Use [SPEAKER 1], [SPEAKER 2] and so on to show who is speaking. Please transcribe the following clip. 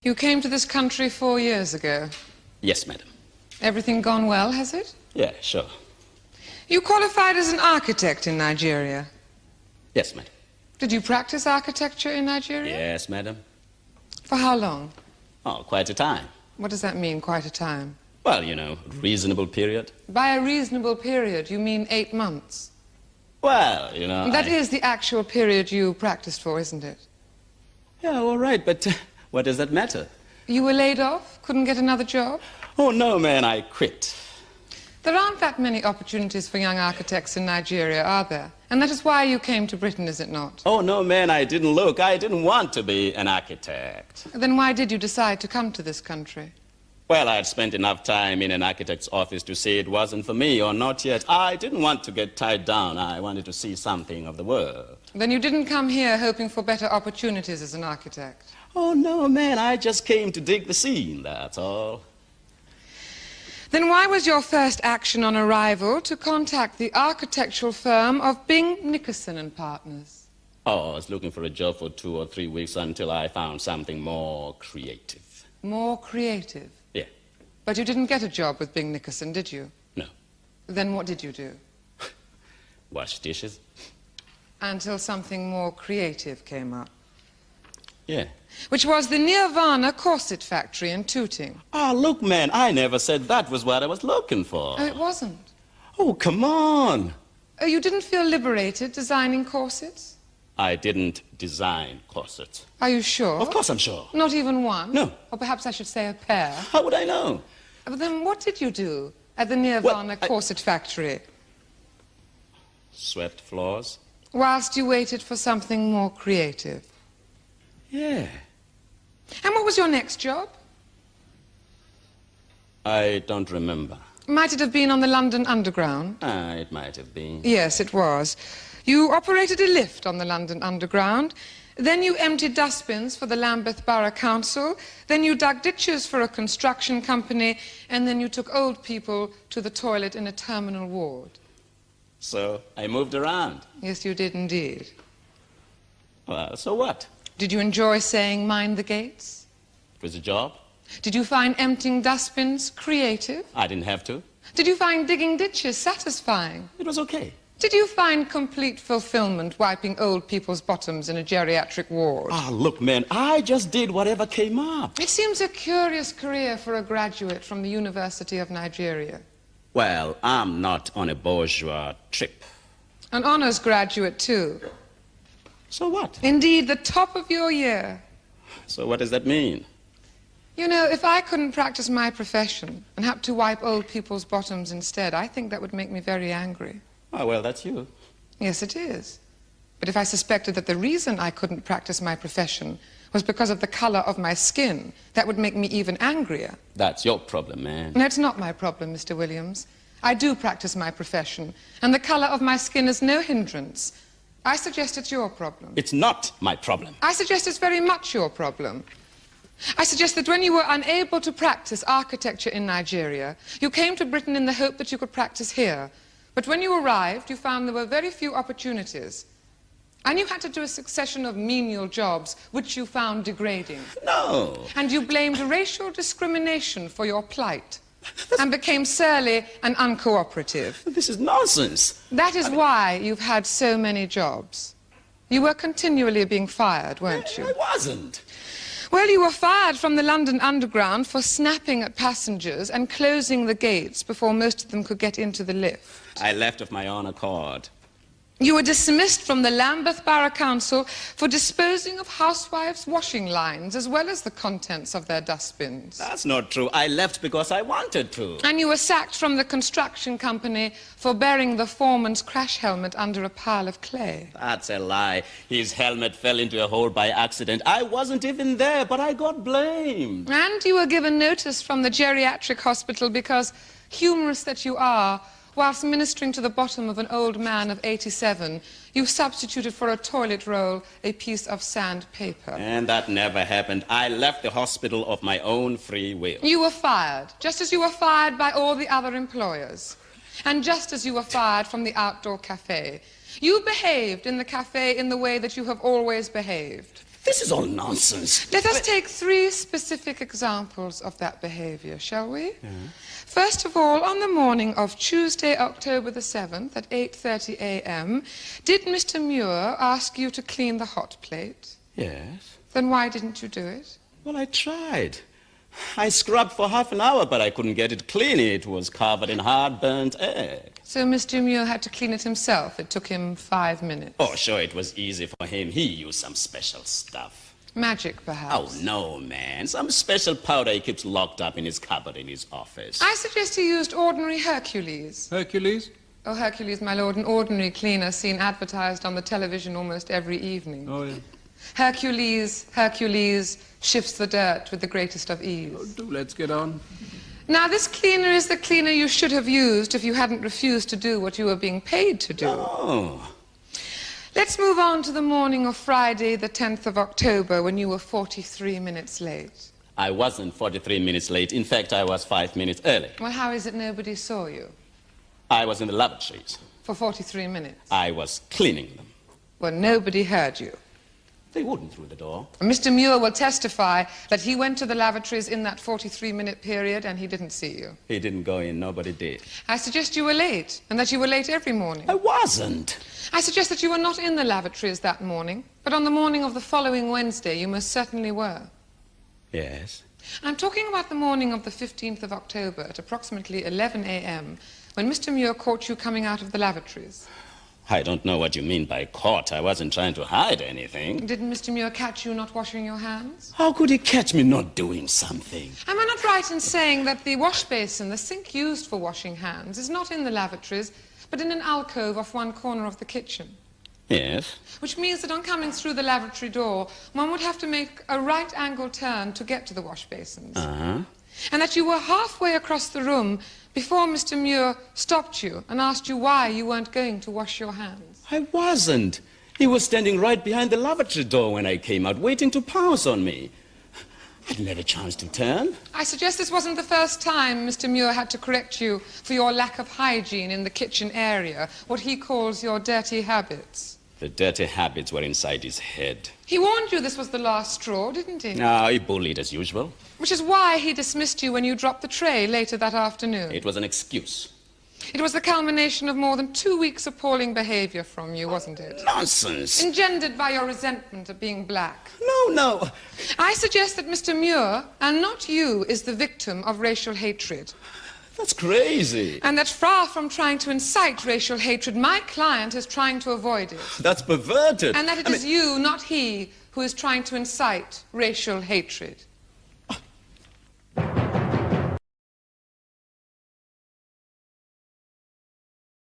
[SPEAKER 1] You came to this country 4 years ago.
[SPEAKER 2] Yes, madam.
[SPEAKER 1] Everything gone well, has it?
[SPEAKER 2] Yeah, sure.
[SPEAKER 1] You qualified as an architect in Nigeria.
[SPEAKER 2] Yes, madam.
[SPEAKER 1] Did you practice architecture in Nigeria?
[SPEAKER 2] Yes, madam.
[SPEAKER 1] For how long?
[SPEAKER 2] Oh, quite a time.
[SPEAKER 1] What does that mean, quite a time?
[SPEAKER 2] Well, you know, reasonable period.
[SPEAKER 1] By a reasonable period, you mean 8 months?
[SPEAKER 2] Well, you know,
[SPEAKER 1] That is the actual period you practiced for, isn't it?
[SPEAKER 2] Yeah, all right, but what does that matter?
[SPEAKER 1] You were laid off? Couldn't get another job?
[SPEAKER 2] Oh, no, man, I quit.
[SPEAKER 1] There aren't that many opportunities for young architects in Nigeria, are there? And that is why you came to Britain, is it not?
[SPEAKER 2] Oh, no, man, I didn't look. I didn't want to be an architect.
[SPEAKER 1] Then why did you decide to come to this country?
[SPEAKER 2] Well, I had spent enough time in an architect's office to say it wasn't for me, or not yet. I didn't want to get tied down. I wanted to see something of the world.
[SPEAKER 1] Then you didn't come here hoping for better opportunities as an architect?
[SPEAKER 2] Oh, no, man, I just came to dig the scene, that's all.
[SPEAKER 1] Then why was your first action on arrival to contact the architectural firm of Bing Nickerson and Partners?
[SPEAKER 2] Oh, I was looking for a job for 2 or 3 weeks until I found something more creative.
[SPEAKER 1] More creative?
[SPEAKER 2] Yeah.
[SPEAKER 1] But you didn't get a job with Bing Nickerson, did you?
[SPEAKER 2] No.
[SPEAKER 1] Then what did you do?
[SPEAKER 2] Wash dishes.
[SPEAKER 1] Until something more creative came up.
[SPEAKER 2] Yeah.
[SPEAKER 1] Which was the Nirvana corset factory in Tooting.
[SPEAKER 2] Oh, look, man, I never said that was what I was looking for.
[SPEAKER 1] Oh, it wasn't?
[SPEAKER 2] Oh, come on.
[SPEAKER 1] Oh, you didn't feel liberated designing corsets?
[SPEAKER 2] I didn't design corsets.
[SPEAKER 1] Are you sure?
[SPEAKER 2] Of course I'm sure.
[SPEAKER 1] Not even one?
[SPEAKER 2] No.
[SPEAKER 1] Or perhaps I should say a pair.
[SPEAKER 2] How would I know?
[SPEAKER 1] But then what did you do at the Nirvana corset factory?
[SPEAKER 2] Swept floors.
[SPEAKER 1] Whilst you waited for something more creative.
[SPEAKER 2] Yeah.
[SPEAKER 1] And what was your next job?
[SPEAKER 2] I don't remember.
[SPEAKER 1] Might it have been on the London Underground?
[SPEAKER 2] It might have been.
[SPEAKER 1] Yes, it was. You operated a lift on the London Underground. Then you emptied dustbins for the Lambeth Borough Council. Then you dug ditches for a construction company. And then you took old people to the toilet in a terminal ward.
[SPEAKER 2] So I moved around.
[SPEAKER 1] Yes, you did indeed.
[SPEAKER 2] Well, so what?
[SPEAKER 1] Did you enjoy saying, "Mind the gates"?
[SPEAKER 2] It was a job.
[SPEAKER 1] Did you find emptying dustbins creative?
[SPEAKER 2] I didn't have to.
[SPEAKER 1] Did you find digging ditches satisfying?
[SPEAKER 2] It was okay.
[SPEAKER 1] Did you find complete fulfillment wiping old people's bottoms in a geriatric ward?
[SPEAKER 2] Ah, look, man, I just did whatever came up.
[SPEAKER 1] It seems a curious career for a graduate from the University of Nigeria.
[SPEAKER 2] Well, I'm not on a bourgeois trip.
[SPEAKER 1] An honors graduate, too.
[SPEAKER 2] So what?
[SPEAKER 1] Indeed, the top of your year.
[SPEAKER 2] So what does that mean?
[SPEAKER 1] You know, if I couldn't practice my profession and had to wipe old people's bottoms instead, I think that would make me very angry.
[SPEAKER 2] Oh, well, that's you.
[SPEAKER 1] Yes, it is. But if I suspected that the reason I couldn't practice my profession was because of the color of my skin, that would make me even angrier.
[SPEAKER 2] That's your problem, man.
[SPEAKER 1] No, it's not my problem, Mr. Williams. I do practice my profession, and the color of my skin is no hindrance. I suggest it's your problem.
[SPEAKER 2] It's not my problem.
[SPEAKER 1] I suggest it's very much your problem. I suggest that when you were unable to practice architecture in Nigeria, you came to Britain in the hope that you could practice here. But when you arrived, you found there were very few opportunities. And you had to do a succession of menial jobs, which you found degrading.
[SPEAKER 2] No.
[SPEAKER 1] And you blamed racial discrimination for your plight. And became surly and uncooperative.
[SPEAKER 2] This is nonsense.
[SPEAKER 1] That is why you've had so many jobs. You were continually being fired, weren't you?
[SPEAKER 2] I wasn't.
[SPEAKER 1] Well, you were fired from the London Underground for snapping at passengers and closing the gates before most of them could get into the lift.
[SPEAKER 2] I left of my own accord.
[SPEAKER 1] You were dismissed from the Lambeth Borough Council for disposing of housewives' washing lines as well as the contents of their dustbins.
[SPEAKER 2] That's not true. I left because I wanted to.
[SPEAKER 1] And you were sacked from the construction company for burying the foreman's crash helmet under a pile of clay.
[SPEAKER 2] That's a lie. His helmet fell into a hole by accident. I wasn't even there, but I got blamed.
[SPEAKER 1] And you were given notice from the geriatric hospital because, humorous that you are, whilst ministering to the bottom of an old man of 87, you substituted for a toilet roll a piece of sandpaper.
[SPEAKER 2] And that never happened. I left the hospital of my own free will.
[SPEAKER 1] You were fired, just as you were fired by all the other employers. And just as you were fired from the outdoor cafe. You behaved in the cafe in the way that you have always behaved.
[SPEAKER 2] This is all nonsense.
[SPEAKER 1] Let us take 3 specific examples of that behavior, shall we? First of all, on the morning of Tuesday, October the 7th at 8:30 a.m., did Mr. Muir ask you to clean the hot plate?
[SPEAKER 2] Yes.
[SPEAKER 1] Then why didn't you do it?
[SPEAKER 2] Well, I tried. I scrubbed for half an hour, but I couldn't get it clean. It was covered in hard burnt egg.
[SPEAKER 1] So Mr. Muir had to clean it himself. It took him 5 minutes.
[SPEAKER 2] Oh, sure, it was easy for him. He used some special stuff.
[SPEAKER 1] Magic, perhaps?
[SPEAKER 2] Oh, no, man. Some special powder he keeps locked up in his cupboard in his office.
[SPEAKER 1] I suggest he used ordinary Hercules.
[SPEAKER 3] Hercules?
[SPEAKER 1] Oh, Hercules, my lord, an ordinary cleaner seen advertised on the television almost every evening.
[SPEAKER 3] Oh, yeah.
[SPEAKER 1] Hercules, Hercules, shifts the dirt with the greatest of ease.
[SPEAKER 3] Oh, let's get on.
[SPEAKER 1] Now, this cleaner is the cleaner you should have used if you hadn't refused to do what you were being paid to do.
[SPEAKER 2] Oh.
[SPEAKER 1] Let's move on to the morning of Friday, the 10th of October, when you were 43 minutes late.
[SPEAKER 2] I wasn't 43 minutes late. In fact, I was 5 minutes early.
[SPEAKER 1] Well, how is it nobody saw you
[SPEAKER 2] I was in the lavatories.
[SPEAKER 1] for 43 minutes?
[SPEAKER 2] I was cleaning them.
[SPEAKER 1] Well, nobody heard you.
[SPEAKER 2] They wouldn't through the door.
[SPEAKER 1] Mr. Muir will testify that he went to the lavatories in that 43-minute period and he didn't see you.
[SPEAKER 2] He didn't go in. Nobody did.
[SPEAKER 1] I suggest you were late, and that you were late every morning.
[SPEAKER 2] I wasn't.
[SPEAKER 1] I suggest that you were not in the lavatories that morning, but on the morning of the following Wednesday, you most certainly were.
[SPEAKER 2] Yes.
[SPEAKER 1] I'm talking about the morning of the 15th of October at approximately 11 a.m., when Mr. Muir caught you coming out of the lavatories.
[SPEAKER 2] I don't know what you mean by caught. I wasn't trying to hide anything.
[SPEAKER 1] Didn't Mr. Muir catch you not washing your hands?
[SPEAKER 2] How could he catch me not doing something?
[SPEAKER 1] Am I not right in saying that the wash basin, the sink used for washing hands, is not in the lavatories, but in an alcove off one corner of the kitchen?
[SPEAKER 2] Yes.
[SPEAKER 1] Which means that on coming through the lavatory door, one would have to make a right-angle turn to get to the wash basins.
[SPEAKER 2] Uh-huh.
[SPEAKER 1] And that you were halfway across the room before Mr. Muir stopped you and asked you why you weren't going to wash your hands.
[SPEAKER 2] I wasn't. He was standing right behind the lavatory door when I came out, waiting to pounce on me. I didn't have a chance to turn.
[SPEAKER 1] I suggest this wasn't the first time Mr. Muir had to correct you for your lack of hygiene in the kitchen area, what he calls your dirty habits.
[SPEAKER 2] The dirty habits were inside his head.
[SPEAKER 1] He warned you this was the last straw, didn't he?
[SPEAKER 2] Ah, he bullied as usual.
[SPEAKER 1] Which is why he dismissed you when you dropped the tray later that afternoon.
[SPEAKER 2] It was an excuse.
[SPEAKER 1] It was the culmination of more than 2 weeks' appalling behavior from you, wasn't it?
[SPEAKER 2] Nonsense.
[SPEAKER 1] Engendered by your resentment of being black.
[SPEAKER 2] No.
[SPEAKER 1] I suggest that Mr. Muir, and not you, is the victim of racial hatred.
[SPEAKER 2] That's crazy.
[SPEAKER 1] And that far from trying to incite racial hatred, my client is trying to avoid it.
[SPEAKER 2] That's perverted.
[SPEAKER 1] And that it is you, not he, who is trying to incite racial hatred.